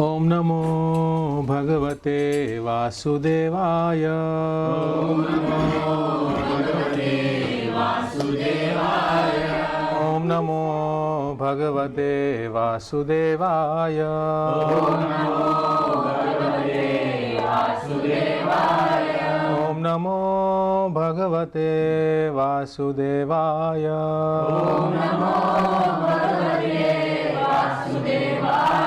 Om Namo Bhagavate Vasudevaya. Om Namo Bhagavate Vasudevaya. Om Namo Bhagavate Vasudevaya. Om Namo Bhagavate Vasudevaya. Om Namo Bhagavate Vasudevaya. Om Namo Bhagavate Vasudevaya.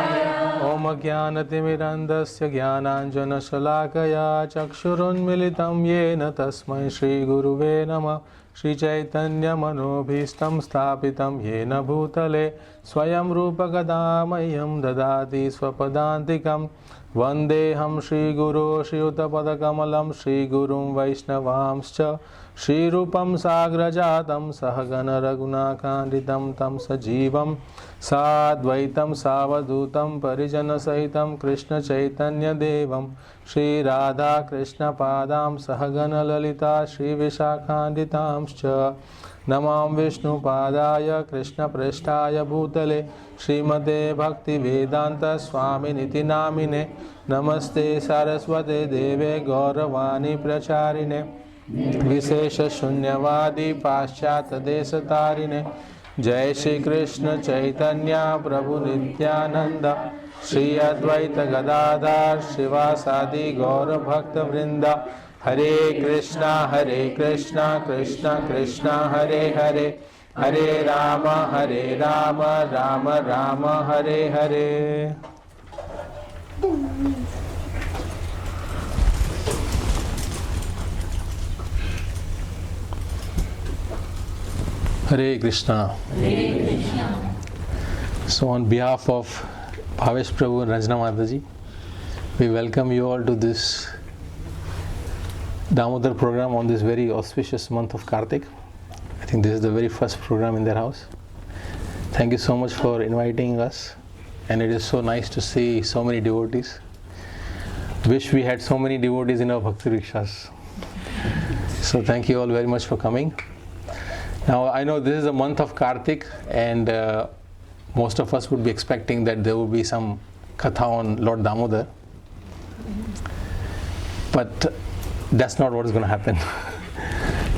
Om Jnanatirmirandasya Jnananjana Shalakaya Chakshurunmilitam Yena Tasmai Shri Guruve Namah. Shri Chaitanya Manobhishtam Sthapitam Yena Bhutale Swayam Rupa Kadamayam Dadati Swapadantikam Vandeham Shri Guru Shri Uttapadakamalam Shri Gurum Vaishnavamscha Shri Rupam Sagrajatam Sahagana Raghunakanditam Tam Sajivam Sadvaitam Savadutam Parijana Sahitam Krishna Chaitanya Devam Shri Radha Krishna Padam Sahagana Lalita Shri Vishakhanditamscha Namam Vishnu Padaya Krishna Preshtaya Bhutale Srimate Bhakti Vedanta Swami Niti Namine Namaste Saraswate Deve Gauravani Pracharine Vishesha Shunyavadi Paschata Desatarine Jai Shri Krishna Chaitanya Prabhu Nityananda Shri Advaita Gadadhar Shivasadi Gaura Bhakta Vrinda Hare Krishna Krishna Krishna Hare Hare Hare Rama Rama Rama Hare Hare. Hare Krishna. Hare Krishna. So on behalf of Bhavesh Prabhu and Ranjana Mataji, we welcome you all to this Damodar program on this very auspicious month of Kartik. I think this is the very first program in their house. Thank you so much for inviting us, and it is so nice to see so many devotees. Wish we had so many devotees in our Bhakti Rikshas. So thank you all very much for coming. Now I know this is a month of Kartik, and most of us would be expecting that there will be some katha on Lord Damodar, but that's not what is going to happen.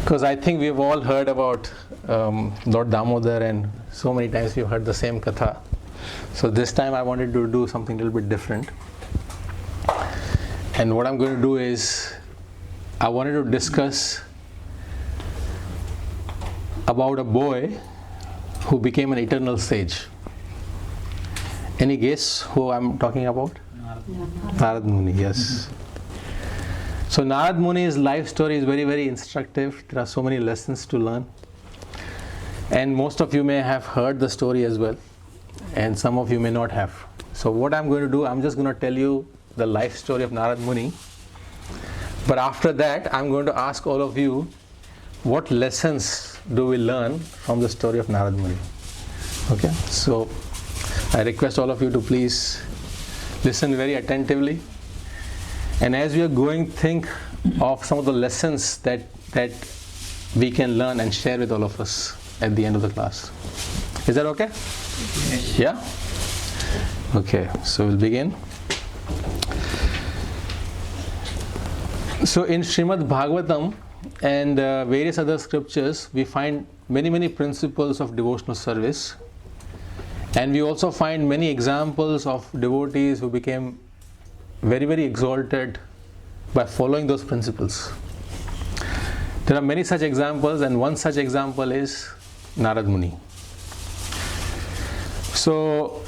Because I think we've all heard about Lord Damodar, and so many times we've heard the same katha. So this time I wanted to do something a little bit different. And what I'm going to do is, I wanted to discuss about a boy who became an eternal sage. Any guess who I'm talking about? Narada Muni, yes. So Narada Muni's life story is very, very instructive. There are so many lessons to learn. And most of you may have heard the story as well. And some of you may not have. So what I'm going to do, I'm just going to tell you the life story of Narada Muni. But after that, I'm going to ask all of you, what lessons do we learn from the story of Narada Muni? Okay, so I request all of you to please listen very attentively. And as we are going, think of some of the lessons that we can learn and share with all of us at the end of the class. Is that okay? Yes. Yeah? Okay, so we'll begin. So in Srimad Bhagavatam and various other scriptures, we find many principles of devotional service. And we also find many examples of devotees who became very exalted by following those principles. There are many such examples, and one such example is Narada Muni. So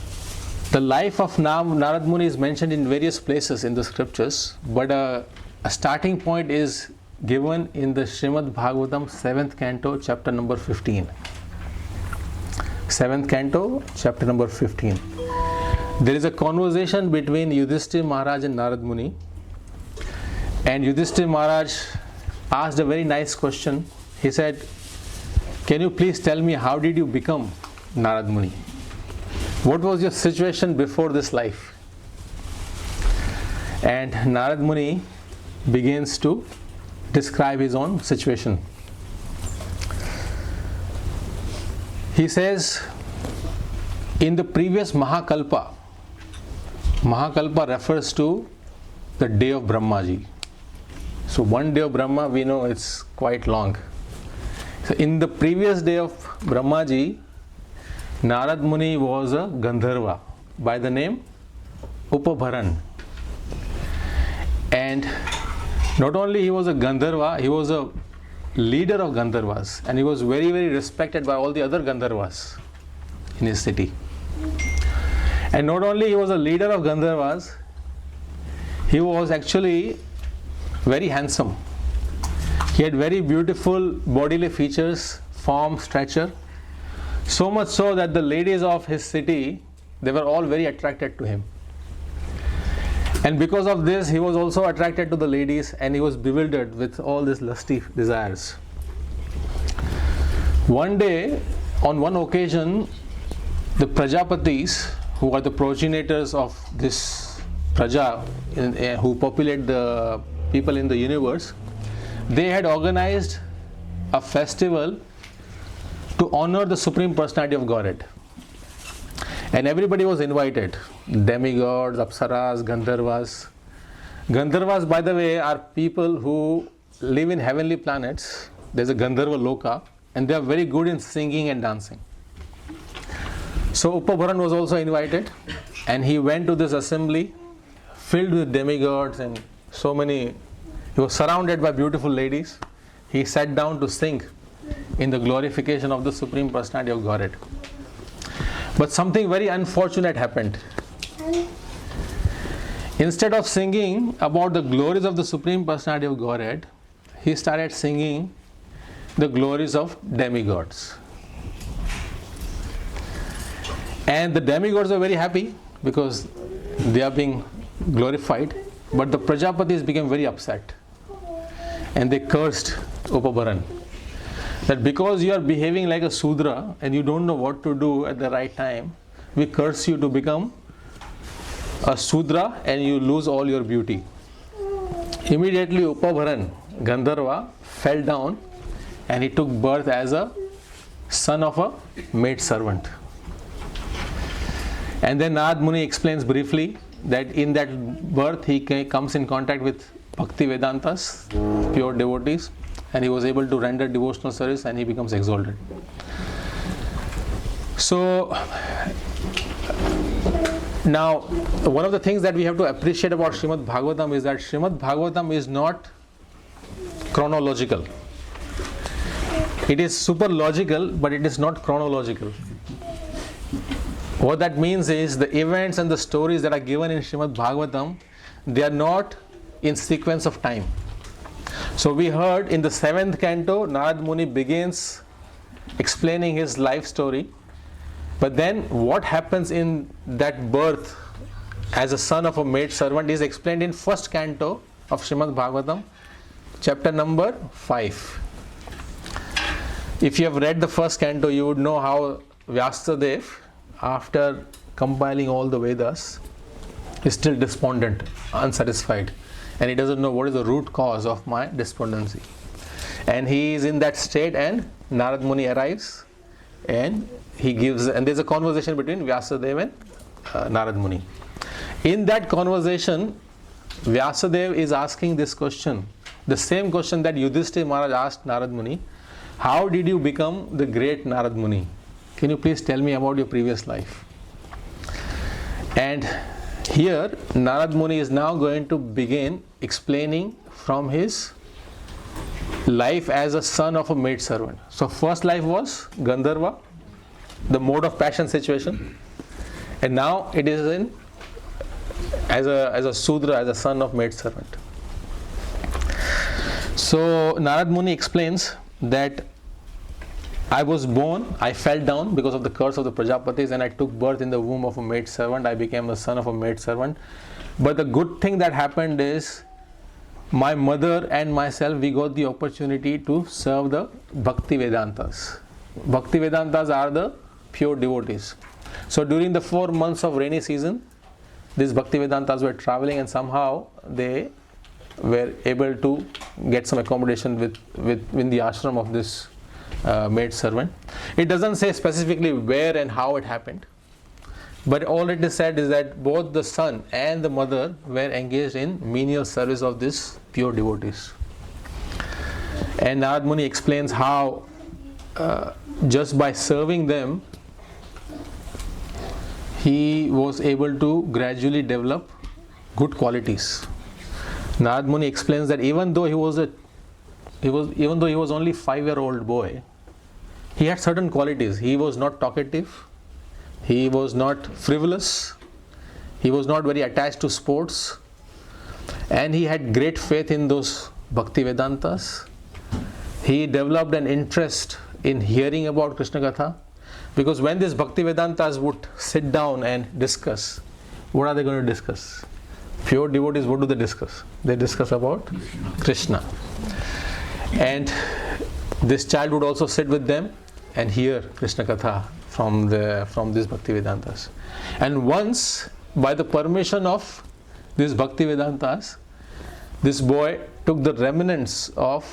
the life of Narada Muni is mentioned in various places in the scriptures, but a starting point is given in the Srimad Bhagavatam 7th canto, chapter number 15. 7th canto, chapter number 15. There is a conversation between Yudhishthira Maharaj and Narada Muni, and Yudhishthira Maharaj asked a very nice question. He said, "Can you please tell me, how did you become Narada Muni? What was your situation before this life?" And Narada Muni begins to describe his own situation. He says, in the previous Mahakalpa, Mahakalpa refers to the day of Brahmaji. So one day of Brahma, we know it's quite long. So in the previous day of Brahmaji, Narada Muni was a Gandharva by the name Upabharan. And not only he was a Gandharva, he was a leader of Gandharvas, and he was very, very respected by all the other Gandharvas in his city. And not only he was a leader of Gandharvas, he was actually very handsome. He had very beautiful bodily features, form, stature, so much so that the ladies of his city, they were all very attracted to him. And because of this, he was also attracted to the ladies, and he was bewildered with all these lusty desires. One day, on one occasion, the Prajapatis, who are the progenitors of this Praja, who populate the people in the universe, they had organized a festival to honor the Supreme Personality of Godhead. And everybody was invited. Demigods, Apsaras, Gandharvas. Gandharvas, by the way, are people who live in heavenly planets. There's a Gandharva Loka, and they are very good in singing and dancing. So Upabharan was also invited, and he went to this assembly filled with demigods and so many. He was surrounded by beautiful ladies. He sat down to sing in the glorification of the Supreme Personality of Godhead. But something very unfortunate happened. Instead of singing about the glories of the Supreme Personality of Godhead, he started singing the glories of demigods. And the demigods are very happy because they are being glorified, but the Prajapatis became very upset. And they cursed Upabharan that because you are behaving like a Sudra and you don't know what to do at the right time, we curse you to become a Sudra and you lose all your beauty. Immediately Upabharan, Gandharva, fell down and he took birth as a son of a maid servant. And then Narada Muni explains briefly that in that birth he comes in contact with Bhakti Vedantas, pure devotees, and he was able to render devotional service and he becomes exalted. So now one of the things that we have to appreciate about Srimad Bhagavatam is that Srimad Bhagavatam is not chronological. It is super logical, but it is not chronological. What that means is the events and the stories that are given in Srimad Bhagavatam, they are not in sequence of time. So we heard in the 7th canto, Narada Muni begins explaining his life story. But then what happens in that birth as a son of a maid servant is explained in 1st canto of Srimad Bhagavatam, chapter number 5. If you have read the 1st canto, you would know how Vyasadeva, after compiling all the Vedas, is still despondent, unsatisfied, and he doesn't know what is the root cause of my despondency. And he is in that state, and Narada Muni arrives, and he gives, and there's a conversation between Vyasadeva and Narada Muni. In that conversation, Vyasadeva is asking this question, the same question that Yudhishthira Maharaj asked Narada Muni: how did you become the great Narada Muni? Can you please tell me about your previous life? And here Narada Muni is now going to begin explaining from his life as a son of a maid servant. So first life was Gandharva, the mode of passion situation, and now it is in as a Sudra, as a son of maid servant. So Narada Muni explains that I was born, I fell down because of the curse of the Prajapatis, and I took birth in the womb of a maid servant. I became the son of a maid servant. But the good thing that happened is my mother and myself, we got the opportunity to serve the Bhakti Vedantas. Bhakti Vedantas are the pure devotees. So during the 4 months of rainy season, these Bhakti Vedantas were traveling, and somehow they were able to get some accommodation within the ashram of this maid servant. It doesn't say specifically where and how it happened, But all it is said is that both the son and the mother were engaged in menial service of these pure devotees. And Narada Muni explains how just by serving them, he was able to gradually develop good qualities. Narada Muni explains that even though he was only 5-year-old boy, he had certain qualities. He was not talkative, he was not frivolous, he was not very attached to sports, and he had great faith in those Bhakti Vedantas. He developed an interest in hearing about Krishna Katha, because when these Bhakti Vedantas would sit down and discuss, what are they going to discuss? Pure devotees, what do they discuss? They discuss about Krishna. And this child would also sit with them and hear Krishna Katha from these Bhakti Vedantas. And once, by the permission of these Bhakti Vedantas, this boy took the remnants of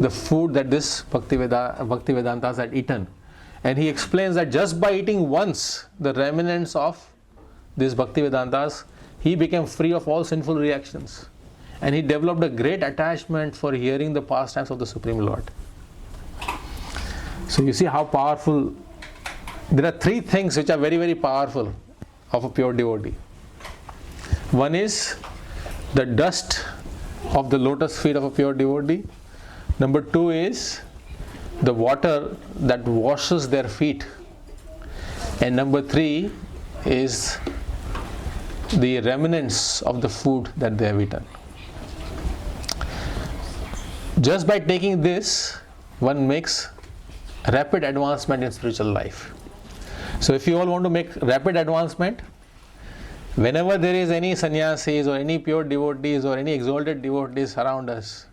the food that this Bhakti Vedantas had eaten. And he explains that just by eating once the remnants of these Bhakti Vedantas, he became free of all sinful reactions. And he developed a great attachment for hearing the pastimes of the Supreme Lord. So you see how powerful. There are 3 things which are very, very powerful of a pure devotee. One is the dust of the lotus feet of a pure devotee. Number 2 is the water that washes their feet. And number 3 is the remnants of the food that they have eaten. Just by taking this, one makes rapid advancement in spiritual life. So if you all want to make rapid advancement, whenever there is any sannyasis or any pure devotees or any exalted devotees around us,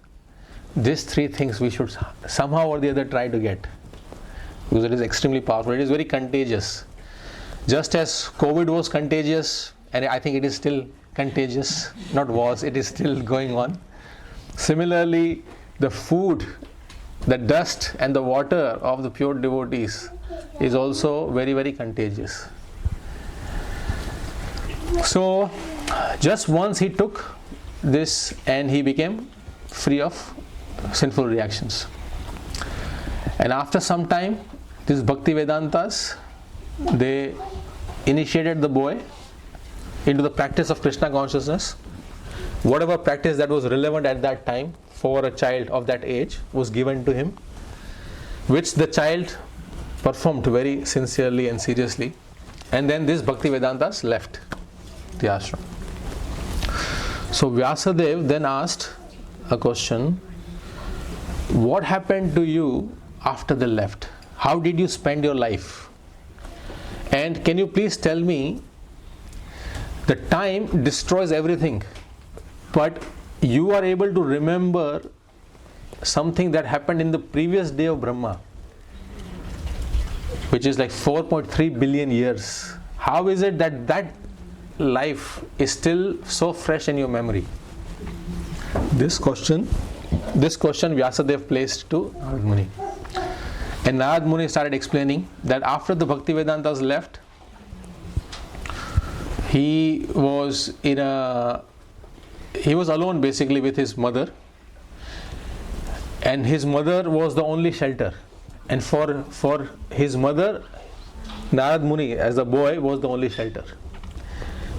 these 3 things we should somehow or the other try to get, because it is extremely powerful. It is very contagious. Just as COVID was contagious, and I think it is still contagious, not was, it is still going on. Similarly, the food, the dust and the water of the pure devotees is also very, very contagious. So just once he took this and he became free of sinful reactions. And after some time, these Bhakti Vedantas, they initiated the boy into the practice of Krishna consciousness. Whatever practice that was relevant at that time for a child of that age was given to him, which the child performed very sincerely and seriously. And then these Bhakti Vedantas left the ashram. So Vyasadeva then asked a question: what happened to you after they left? How did you spend your life? And can you please tell me, the time destroys everything, but you are able to remember something that happened in the previous day of Brahma, which is like 4.3 billion years. How is it that that life is still so fresh in your memory? This question Vyasadeva placed to Narada Muni. And Narada Muni started explaining that after the Bhakti Vedantas left, he was alone basically with his mother, and his mother was the only shelter. And for his mother, Narada Muni as a boy was the only shelter.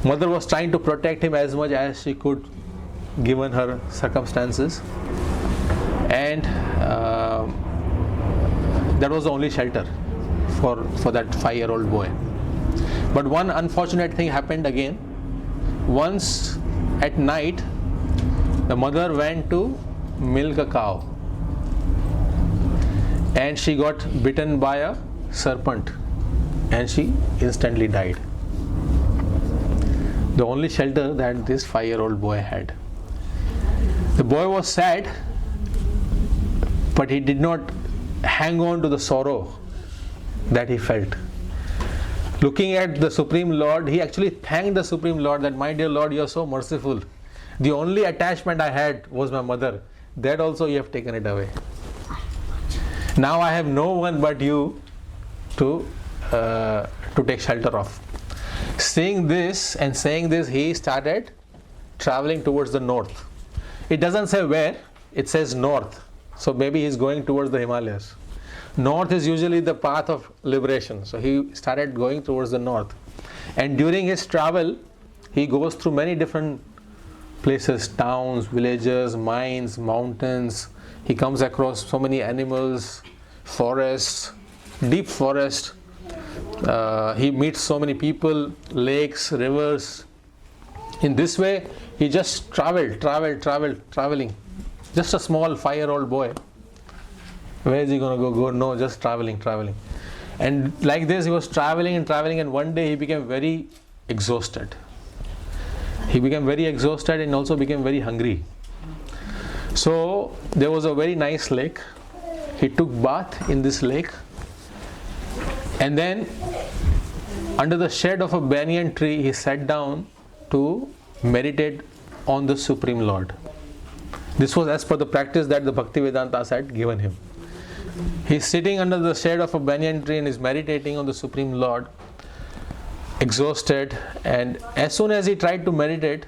Mother was trying to protect him as much as she could given her circumstances, and that was the only shelter for that 5-year-old boy. But one unfortunate thing happened again. Once at night, the mother went to milk a cow, and she got bitten by a serpent, and she instantly died. The only shelter that this 5-year-old boy had. The boy was sad, but he did not hang on to the sorrow that he felt. Looking at the Supreme Lord, he actually thanked the Supreme Lord that, my dear Lord, you are so merciful. The only attachment I had was my mother. That also you have taken it away. Now I have no one but you to take shelter of. Seeing this and saying this, he started traveling towards the north. It doesn't say where, it says north. So maybe he's going towards the Himalayas. North is usually the path of liberation. So he started going towards the north. And during his travel, he goes through many different places, towns, villages, mines, mountains. He comes across so many animals, forests, deep forest. He meets so many people, lakes, rivers. In this way, he just traveling. Just a small 5-year-old boy. Where is he going to go? No, just traveling. And like this, he was traveling, and one day he became very exhausted. And also became very hungry. So there was a very nice lake. He took bath in this lake. And then under the shade of a banyan tree, he sat down to meditate on the Supreme Lord. This was as per the practice that the Bhaktivedantas had given him. He's sitting under the shade of a banyan tree and is meditating on the Supreme Lord, exhausted. And as soon as he tried to meditate,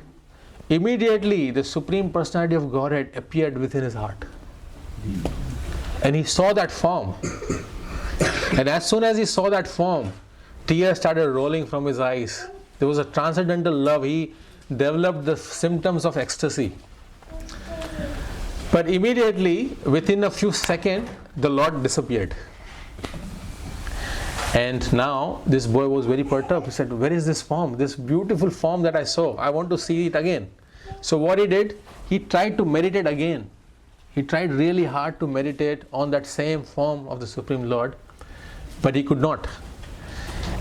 immediately the Supreme Personality of Godhead appeared within his heart. And he saw that form. And as soon as he saw that form, tears started rolling from his eyes. There was a transcendental love. He developed the symptoms of ecstasy. But immediately, within a few seconds, the Lord disappeared. And now this boy was very perturbed. He said, where is this form? This beautiful form that I saw. I want to see it again. So what he did, he tried to meditate again. He tried really hard to meditate on that same form of the Supreme Lord, but he could not.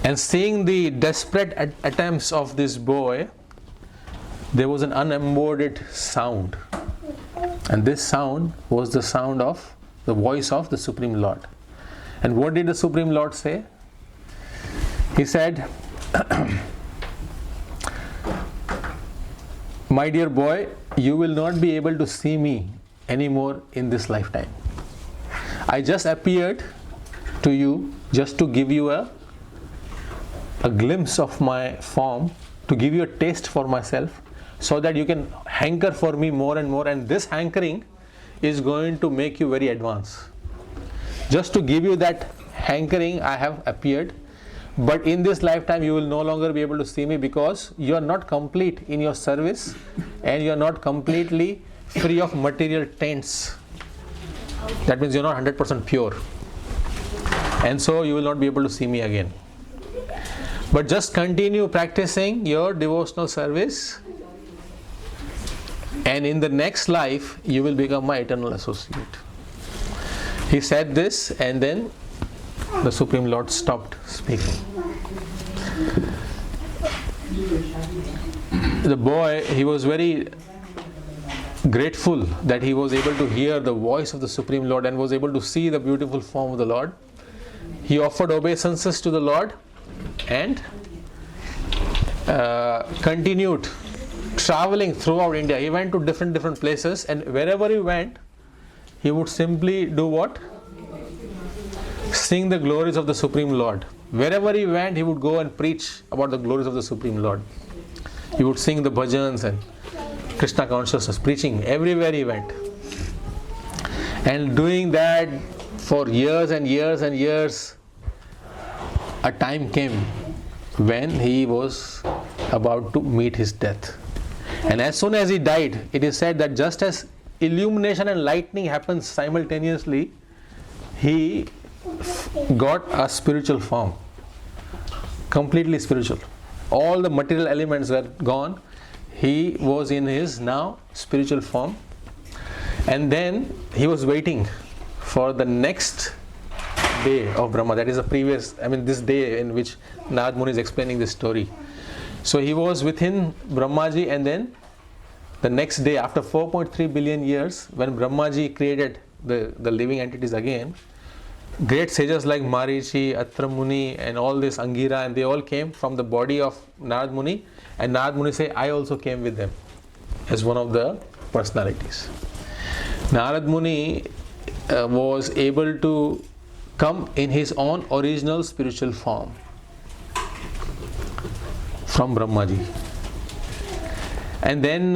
And seeing the desperate attempts of this boy, there was an unembodied sound. And this sound was the sound of the voice of the Supreme Lord. And what did the Supreme Lord say? He said, my dear boy, you will not be able to see me anymore in this lifetime. I just appeared to you just to give you a glimpse of my form, to give you a taste for myself, so that you can hanker for me more and more. And this hankering is going to make you very advanced. Just to give you that hankering, I have appeared. But in this lifetime, you will no longer be able to see me, because you are not complete in your service and you are not completely free of material taints. That means you are not 100% pure. And so you will not be able to see me again. But just continue practicing your devotional service, and in the next life, you will become my eternal associate. He said this, and then the Supreme Lord stopped speaking. The boy, he was very grateful that he was able to hear the voice of the Supreme Lord and was able to see the beautiful form of the Lord. He offered obeisances to the Lord and continued traveling throughout India. He went to different places, and wherever he went, he would simply do what? Sing the glories of the Supreme Lord. Wherever he went, he would go and preach about the glories of the Supreme Lord. He would sing the bhajans and Krishna consciousness, preaching everywhere he went. And doing that for years and years and years, a time came when he was about to meet his death. And as soon as he died, it is said that just as illumination and lightning happens simultaneously, he got a spiritual form, completely spiritual. All the material elements were gone. He was in his now spiritual form. And then he was waiting for the next day of Brahma. That is this day in which Narada Muni is explaining this story. So he was within Brahmaji, and then the next day, after 4.3 billion years, when Brahmaji created the living entities again, great sages like Marichi, Atra Muni, and all this Angira, and they all came from the body of Narada Muni, and Narada Muni say, I also came with them as one of the personalities. Narada Muni was able to come in his own original spiritual form from Brahmaji. And then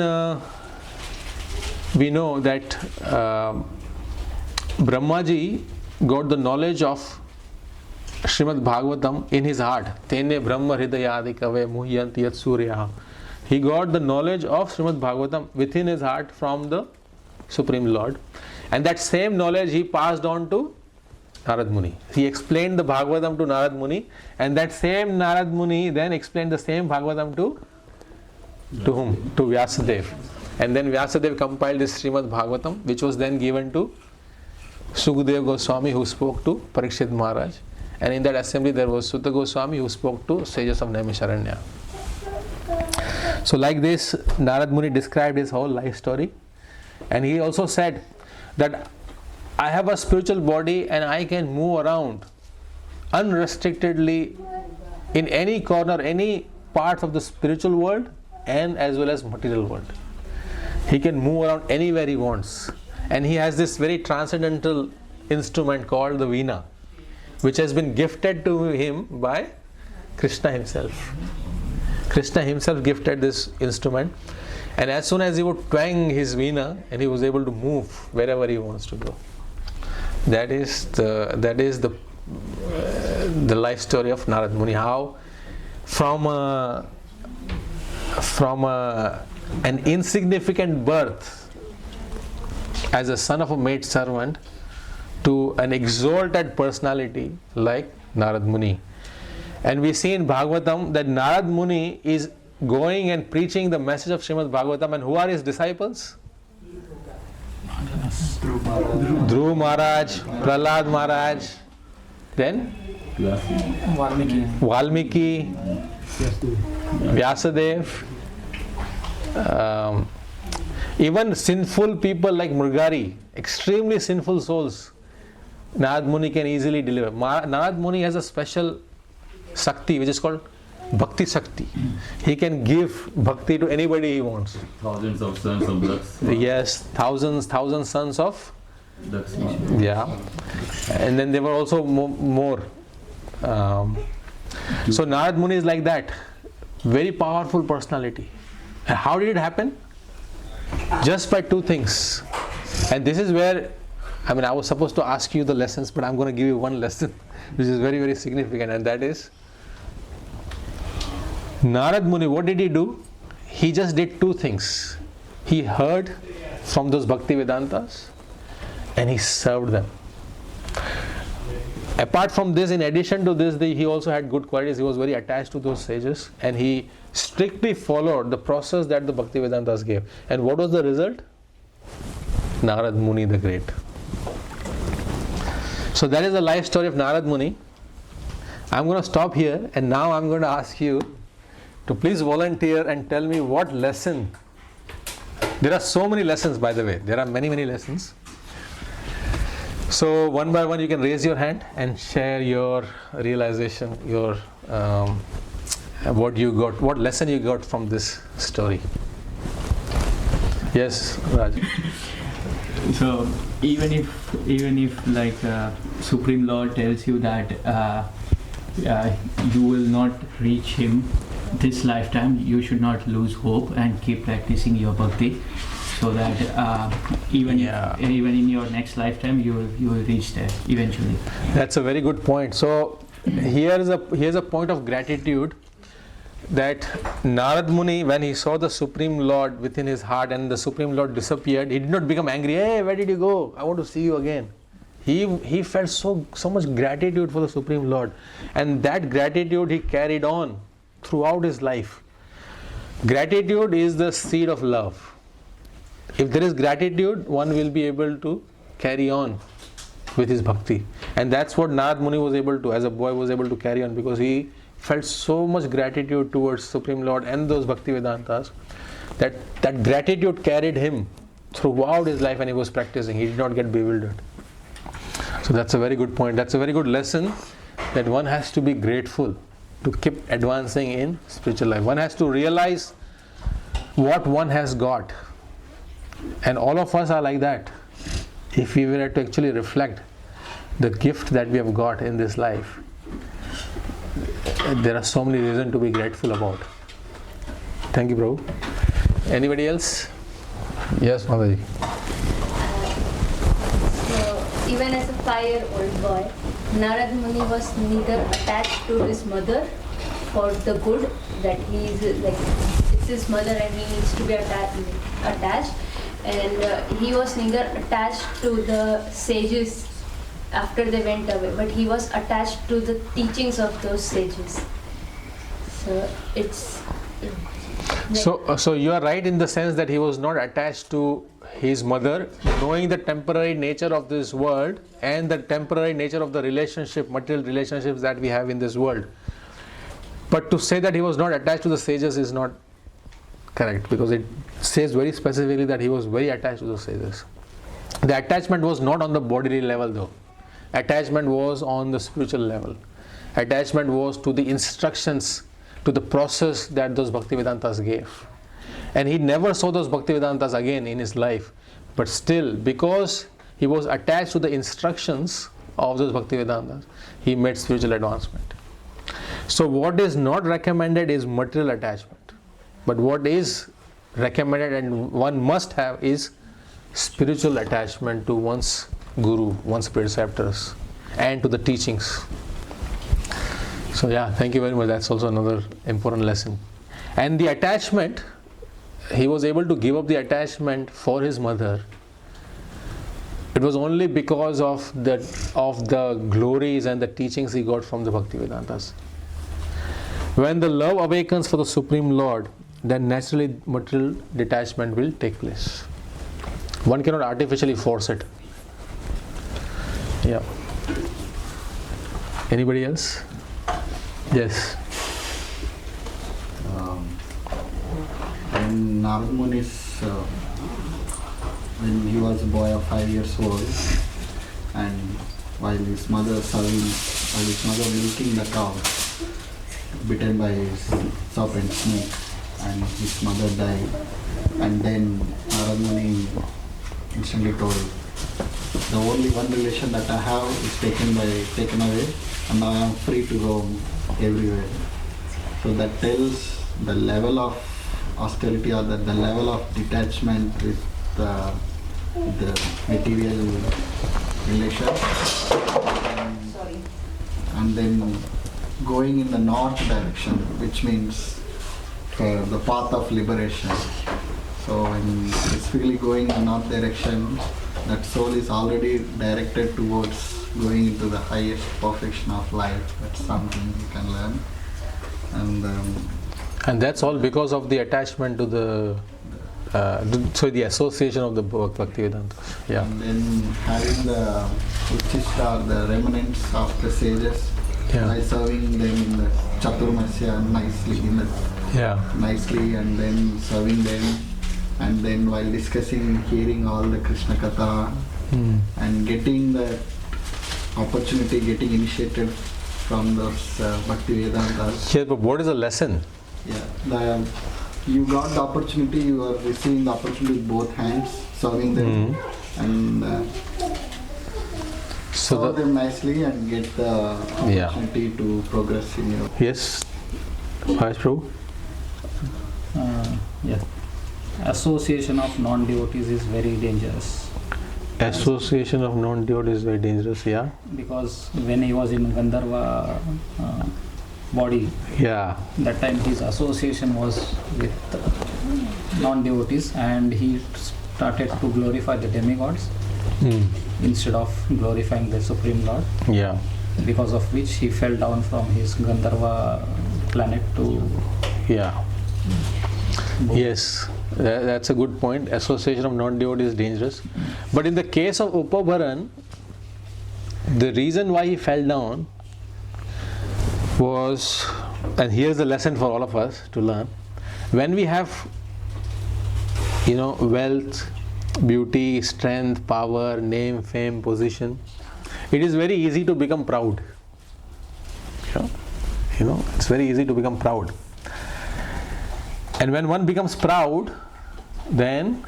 we know that Brahmaji got the knowledge of Srimad Bhagavatam in his heart. Tene Brahma Hridayadi Kave Muhyanti Yat Surya. He got the knowledge of Srimad Bhagavatam within his heart from the Supreme Lord. And that same knowledge he passed on to Narada Muni. He explained the Bhagavatam to Narada Muni, and that same Narada Muni then explained the same Bhagavatam to whom? To Vyasadeva. And then Vyasadeva compiled this Srimad Bhagavatam, which was then given to Sukadeva Goswami, who spoke to Parikshit Maharaj. And in that assembly there was Sutta Goswami, who spoke to sages of Naimisharanya. So like this, Narada Muni described his whole life story. And he also said that I have a spiritual body and I can move around unrestrictedly in any corner, any part of the spiritual world and as well as material world. He can move around anywhere he wants. And he has this very transcendental instrument called the veena, which has been gifted to him by Krishna himself. Krishna himself gifted this instrument, and as soon as he would twang his veena, and he was able to move wherever he wants to go. That is the life story of Narada Muni. How from an insignificant birth as a son of a maid servant to an exalted personality like Narada Muni. And we see in Bhagavatam that Narada Muni is going and preaching the message of Srimad Bhagavatam, and who are his disciples? Dhruv Maharaj, Prahlad Maharaj, then Valmiki, Vyasadeva, even sinful people like Mrugari, extremely sinful souls, Narada Muni can easily deliver. Narada Muni has a special Sakti which is called Bhakti Sakti. He can give Bhakti to anybody he wants. Thousands of sons of Daks. Yes, thousands sons of Daks. Yeah. And then there were also more. So Narada Muni is like that. Very powerful personality. And how did it happen? Just by two things. And this is where, I was supposed to ask you the lessons, but I'm going to give you one lesson which is very, very significant, and that is Narada Muni, what did he do? He just did two things. He heard from those Bhakti Vedantas and he served them. Apart from this, in addition to this, he also had good qualities. He was very attached to those sages and he strictly followed the process that the Bhakti Vedantas gave. And what was the result? Narada Muni the Great. So that is the life story of Narada Muni. I'm going to stop here, and now I'm going to ask you to please volunteer and tell me what lesson. There are so many lessons, by the way. There are many, many lessons. So one by one you can raise your hand and share your realization, your what you got, what lesson you got from this story. Yes, Raj. So even if like Supreme Lord tells you that you will not reach him this lifetime, you should not lose hope and keep practicing your bhakti, so that even in your next lifetime you will reach there eventually. That's a very good point. So here's a point of gratitude, that Narada Muni, when he saw the Supreme Lord within his heart and the Supreme Lord disappeared, he did not become angry. Hey, where did you go? I want to see you again. He felt so much gratitude for the Supreme Lord, and that gratitude he carried on throughout his life. Gratitude is the seed of love. If there is gratitude, one will be able to carry on with his bhakti, and that's what Narada Muni was able to, as a boy, was able to carry on, because he felt so much gratitude towards Supreme Lord and those Bhakti Vedantas, that gratitude carried him throughout his life, and he was practicing. He did not get bewildered. So that's a very good point. That's a very good lesson, that one has to be grateful to keep advancing in spiritual life. One has to realize what one has got. And all of us are like that. If we were to actually reflect the gift that we have got in this life, there are so many reasons to be grateful about. Thank you, Prabhu. Anybody else? Yes, Mataji. So, even as a 5-year-old boy, Narada Muni was neither attached to his mother for the good, that he is like, it's his mother and he needs to be attached. And he was neither attached to the sages after they went away, but he was attached to the teachings of those sages. So it's like, So you are right in the sense that he was not attached to his mother, knowing the temporary nature of this world and the temporary nature of the relationship, material relationships that we have in this world. But to say that he was not attached to the sages is not correct, because it says very specifically that he was very attached to the sages. The attachment was not on the bodily level though. Attachment was on the spiritual level. Attachment was to the instructions, to the process that those Bhaktivedantas gave. And he never saw those Bhaktivedantas again in his life. But still, because he was attached to the instructions of those Bhaktivedantas, he made spiritual advancement. So what is not recommended is material attachment. But what is recommended and one must have is spiritual attachment to one's guru, one's preceptors, and to the teachings. So yeah, thank you very much. That's also another important lesson. And the attachment, he was able to give up the attachment for his mother. It was only because of the glories and the teachings he got from the Bhaktivedantas. When the love awakens for the Supreme Lord, then naturally material detachment will take place. One cannot artificially force it. Yeah. Anybody else? Yes. When Narada Muni when he was a boy of 5 years old, and while his mother milking the cow, bitten by his serpent snake, and his mother died, and then Narada Muni instantly told, the only one relation that I have is taken away, and now I am free to roam everywhere. So that tells the level of austerity, or the level of detachment with the material relation. And then going in the north direction, which means the path of liberation. So when specifically going in the north direction, that soul is already directed towards going into the highest perfection of life. That's something you can learn. And that's all because of the attachment to the the association of the Bhaktivedanta. Yeah. And then having the Uchishta, the remnants of the sages, by serving them in the Chaturmasya nicely, and then serving them, and then while discussing, hearing all the Krishna Katha, and getting the opportunity, getting initiated from those Bhaktivedantas. Yes, but what is the lesson? Yeah, you got the opportunity, you are receiving the opportunity with both hands, serving them, and serve them nicely and get the opportunity to progress in your... Yes, Prabhu? Yes. Association of non-devotees is very dangerous. Association of non-devotees is very dangerous, yeah? Because when he was in Gandharva body, that time his association was with non-devotees, and he started to glorify the demigods instead of glorifying the Supreme Lord. Yeah. Because of which he fell down from his Gandharva planet to... Yes, that's a good point. Association of non-devotees is dangerous. But in the case of Upabharan, the reason why he fell down was, and here's the lesson for all of us to learn, when we have wealth, beauty, strength, power, name, fame, position, it is very easy to become proud. It's very easy to become proud. And when one becomes proud, then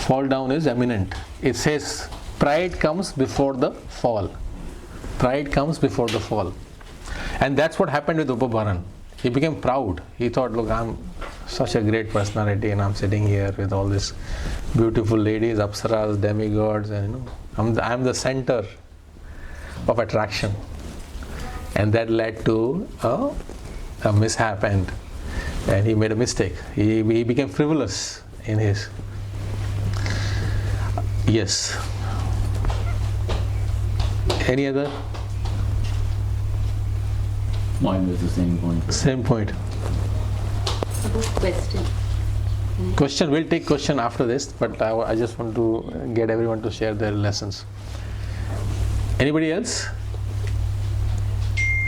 fall down is imminent. It says pride comes before the fall. Pride comes before the fall. And that's what happened with Upabharan. He became proud. He thought, look, I'm such a great personality and I'm sitting here with all these beautiful ladies, apsaras, demigods, and I'm the center of attraction. And that led to a mishap, and he made a mistake. He became frivolous in his. Yes. Any other? Mine was the same point. Same point. Question. Question, we'll take question after this, but I just want to get everyone to share their lessons. Anybody else?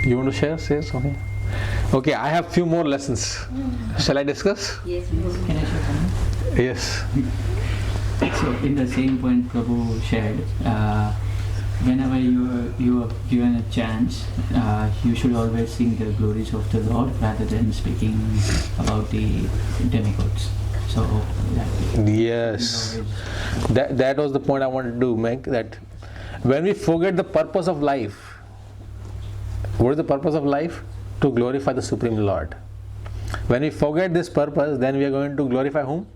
You want to share? Say something. Okay, I have few more lessons. Shall I discuss? Yes. Can I share something? Yes. So in the same point Prabhu shared, whenever you are given a chance, you should always sing the glories of the Lord rather than speaking about the demigods. So Yes. That was the point I wanted to make, that when we forget the purpose of life, what is the purpose of life? To glorify the Supreme Lord. When we forget this purpose, then we are going to glorify whom?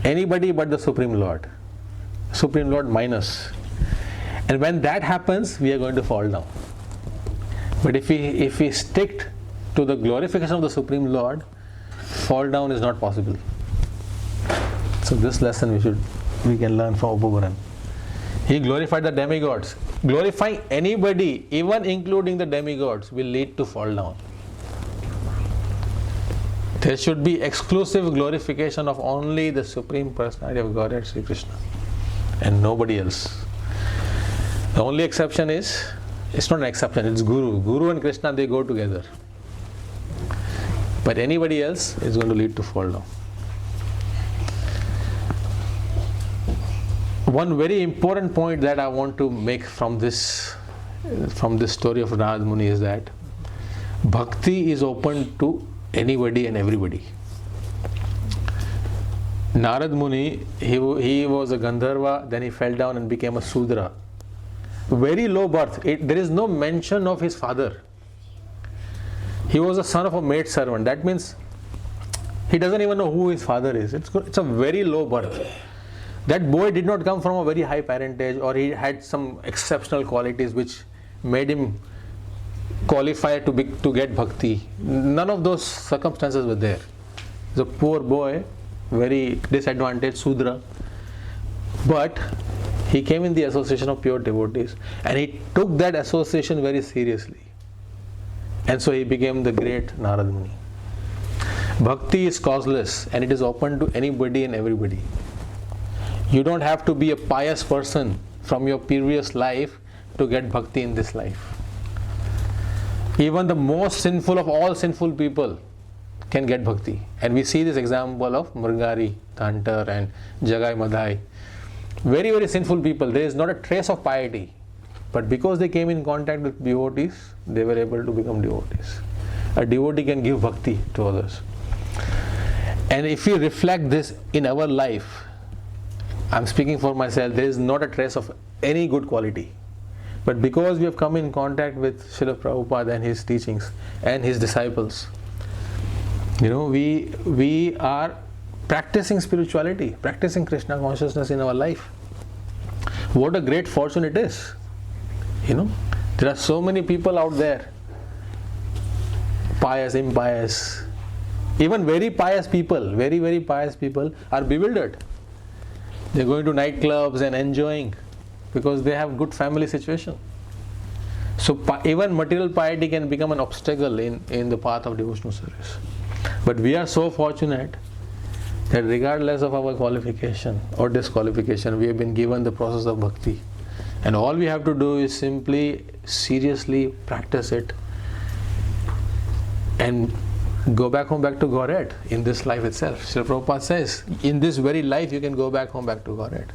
Anybody but the Supreme Lord. Supreme Lord minus. And when that happens, we are going to fall down. But if we stick to the glorification of the Supreme Lord, fall down is not possible. So this lesson we can learn from Upabaran. He glorified the demigods. Glorifying anybody, even including the demigods, will lead to fall down. There should be exclusive glorification of only the Supreme Personality of Godhead, Sri Krishna, and nobody else. The only exception is, it's not an exception, it's Guru. Guru and Krishna, they go together. But anybody else is going to lead to fall down. One very important point that I want to make from this story of Narada Muni is that Bhakti is open to anybody and everybody. Narada Muni, he was a Gandharva, then he fell down and became a Sudra. Very low birth. There is no mention of his father. He was a son of a maid servant. That means he doesn't even know who his father is. It's a very low birth. That boy did not come from a very high parentage, or he had some exceptional qualities which made him qualify to get bhakti. None of those circumstances were there. He's a poor boy, very disadvantaged Sudra. But he came in the association of pure devotees, and he took that association very seriously. And so he became the great Narada Muni. Bhakti is causeless, and it is open to anybody and everybody. You don't have to be a pious person from your previous life to get bhakti in this life. Even the most sinful of all sinful people can get bhakti. And we see this example of Murgari, the hunter, and Jagai Madhai. Very, very sinful people. There is not a trace of piety. But because they came in contact with devotees, they were able to become devotees. A devotee can give bhakti to others. And if we reflect this in our life, I'm speaking for myself, there is not a trace of any good quality. But because we have come in contact with Srila Prabhupada and his teachings and his disciples, we are practicing spirituality, practicing Krishna consciousness in our life. What a great fortune it is. There are so many people out there, pious, impious, even very pious people, very, very pious people are bewildered. They're going to nightclubs and enjoying because they have good family situation. So even material piety can become an obstacle in the path of devotional service. But we are so fortunate that regardless of our qualification or disqualification, we have been given the process of bhakti. And all we have to do is simply, seriously practice it and go back home, back to Godhead in this life itself. Srila Prabhupada says, in this very life you can go back home, back to Godhead.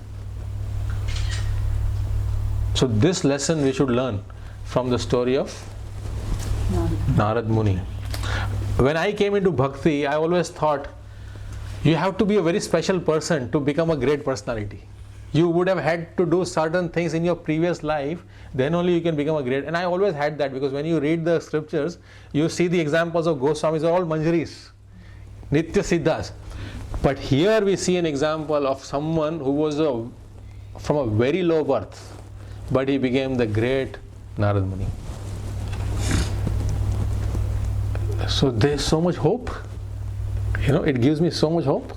So this lesson we should learn from the story of Narada Muni. When I came into Bhakti, I always thought, you have to be a very special person to become a great personality. You would have had to do certain things in your previous life, then only you can become a great. And I always had that, because when you read the scriptures, you see the examples of Goswamis are all Manjaris, Nitya Siddhas. But here we see an example of someone who was from a very low birth, but he became the great Narada Muni. So there's so much hope. It gives me so much hope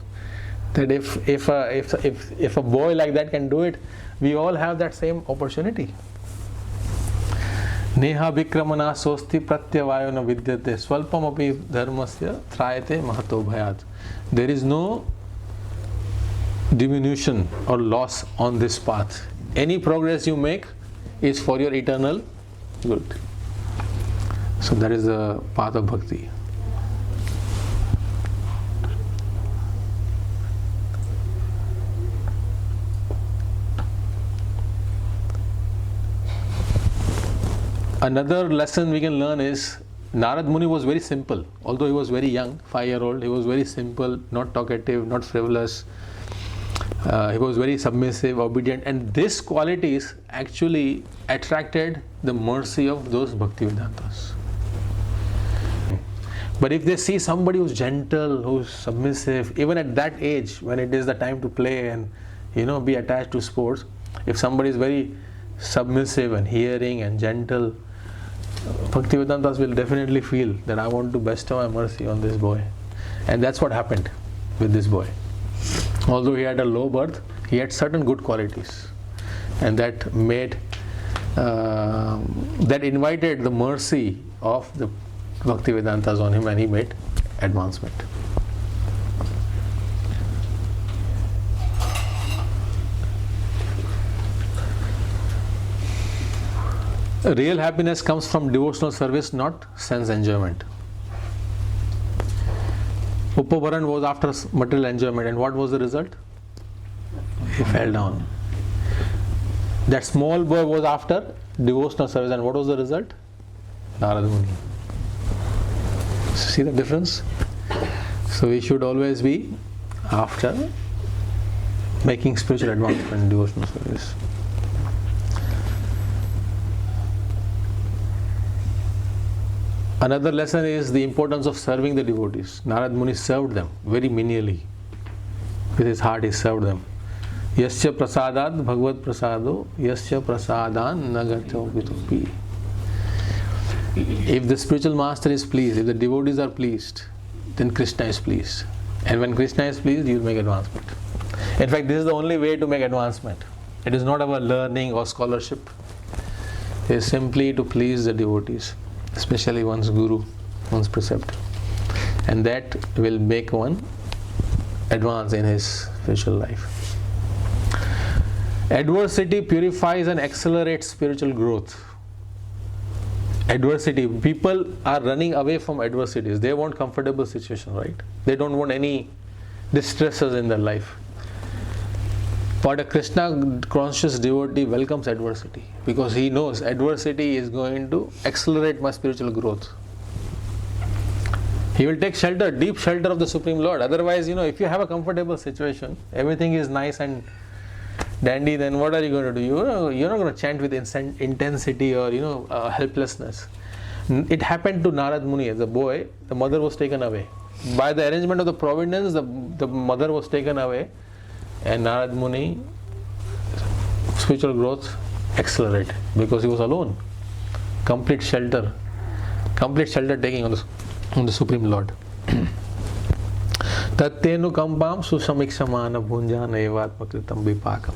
that if a boy like that can do it, we all have that same opportunity. Neha vikramana sosti pratyavayo na vidyate swalpam api dharmasya trayate mahato bhayat. There is no diminution or loss on this path. Any progress you make is for your eternal good. So that is the path of bhakti. Another lesson we can learn is Narada Muni was very simple. Although he was very young, 5-year-old, he was very simple, not talkative, not frivolous. He was very submissive, obedient, and these qualities actually attracted the mercy of those Bhaktivedantas. But if they see somebody who's gentle, who's submissive, even at that age when it is the time to play and be attached to sports, if somebody is very submissive and hearing and gentle, Bhaktivedantas will definitely feel that I want to bestow my mercy on this boy. And that's what happened with this boy. Although he had a low birth, he had certain good qualities, and that made that invited the mercy of the Bhaktivedantas on him, and he made advancement. Real happiness comes from devotional service, not sense enjoyment. Upavaran was after material enjoyment, and what was the result? He fell down. That small boy was after devotional service, and what was the result? Narada Muni. See the difference? So we should always be after making spiritual advancement in devotional service. Another lesson is the importance of serving the devotees. Narada Muni served them very menially. With his heart he served them. Yasya prasadat bhagavad prasado yasya prasadan nagato vitupi. If the spiritual master is pleased, if the devotees are pleased, then Krishna is pleased. And when Krishna is pleased, you will make advancement. In fact, this is the only way to make advancement. It is not about learning or scholarship. It is simply to please the devotees, especially one's guru, one's preceptor. And that will make one advance in his spiritual life. Adversity purifies and accelerates spiritual growth. Adversity, people are running away from adversities. They want comfortable situation, right? They don't want any distresses in their life. But a Krishna conscious devotee welcomes adversity, because he knows adversity is going to accelerate my spiritual growth. He will take shelter, deep shelter of the Supreme Lord. Otherwise, if you have a comfortable situation, everything is nice and dandy, then what are you going to do? You're not going to chant with intensity or helplessness. It happened to Narada Muni as a boy. The mother was taken away. By the arrangement of the providence, the mother was taken away, and Narada Muni spiritual growth accelerated because he was alone. Complete shelter taking on the Supreme Lord. Tattenu kampam susamikshamana bhunjana evatmakritam vipakam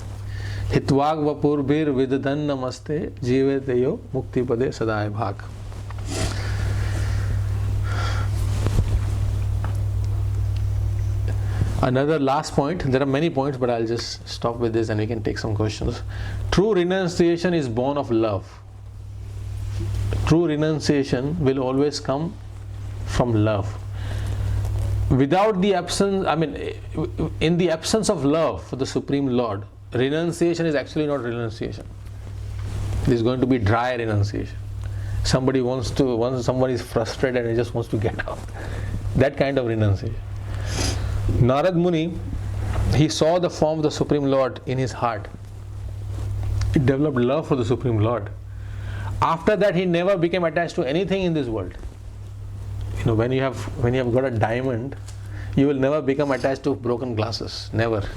hitvag vapurbir vidadan namaste jiveteyo mukti pade sadaya bhak. Another last point, there are many points, but I'll just stop with this and we can take some questions. True renunciation is born of love. True renunciation will always come from love. Without the absence, in the absence of love for the Supreme Lord, renunciation is actually not renunciation. It is going to be dry renunciation. Somebody is frustrated and he just wants to get out. That kind of renunciation. Narada Muni he saw the form of the Supreme Lord in his heart. He developed love for the Supreme Lord. After that, he never became attached to anything in this world. You know, when you have got a diamond, you will never become attached to broken glasses. Never.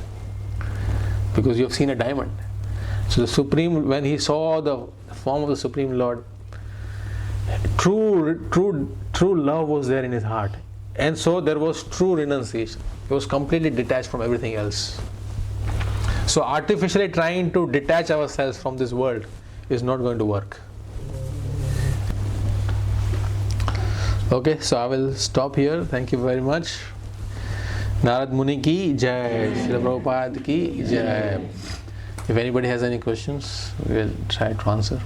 Because you have seen a diamond. So the Supreme, when he saw the form of the Supreme Lord, true love was there in his heart. And so there was true renunciation. He was completely detached from everything else. So artificially trying to detach ourselves from this world is not going to work. Okay, so I will stop here. Thank you very much. Narada Muni ki jai, Srila Prabhupada ki jai. If anybody has any questions, we will try to answer.